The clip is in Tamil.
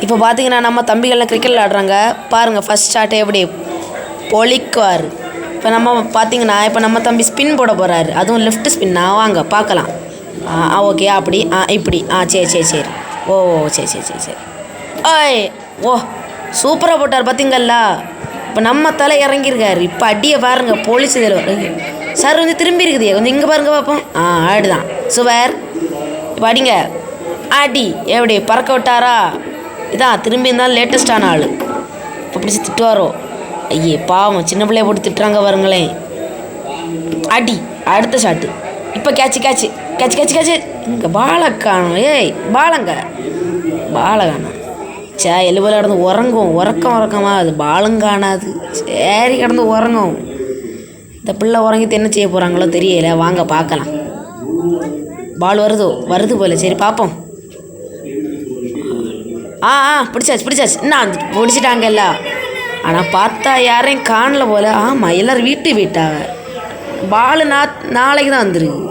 இப்போ பார்த்தீங்கன்னா நம்ம தம்பிகள்லாம் கிரிக்கெட் விளாடுறாங்க பாருங்கள். ஃபஸ்ட் ஷாட்டை எப்படி பொழிக்குவார். இப்போ நம்ம பார்த்தீங்கன்னா இப்போ நம்ம தம்பி ஸ்பின் போட போகிறாரு, அதுவும் லெஃப்ட் ஸ்பின்னா. வாங்க பார்க்கலாம். ஓகே அப்படி இப்படி சரி சரி சரி. ஓ சரி சரி சரி சரி. ஓய் ஓ சூப்பராக போட்டார் பார்த்தீங்களா. இப்போ நம்ம தலை இறங்கியிருக்காரு. இப்போ அடியை பாருங்க போலீஸ் இதில் சார் வந்து திரும்பி இருக்குதே கொஞ்சம் இங்கே பாருங்க பார்ப்போம். ஆடுதான் சூப்பர். இப்போ அடிங்க அடி எப்படி பறக்க விட்டாரா. இதான் திரும்பி இருந்தாலும் லேட்டஸ்டான ஆள். இப்போ பிடிச்சி திட்டுவாரோ. ஐயே பாவம் சின்ன பிள்ளைய போட்டு திட்டுறாங்க பாருங்களேன். அடி அடுத்த ஷாட்டு. இப்போ catch catch catch catch catch. இங்கே பாலை காணும். ஏய் பாலங்க பாலை காணும். எலுபோல கிடந்து உறங்கும். உறக்கமாக அது பாலும் காணாது. சரி கிடந்து உறங்கும். இந்த பிள்ளை உறங்கிட்டு என்ன செய்ய போகிறாங்களோ தெரியல. வாங்க பார்க்கலாம். பால் வருது போல. சரி பார்ப்போம். பிடிச்சாச்சு என்ன பிடிச்சிட்டாங்கல்ல. ஆனால் பார்த்தா யாரையும் காணல போல. ஆமாம் எல்லோரும் வீட்டாங்க. பால் நாளைக்கு தான் வந்துருக்கு.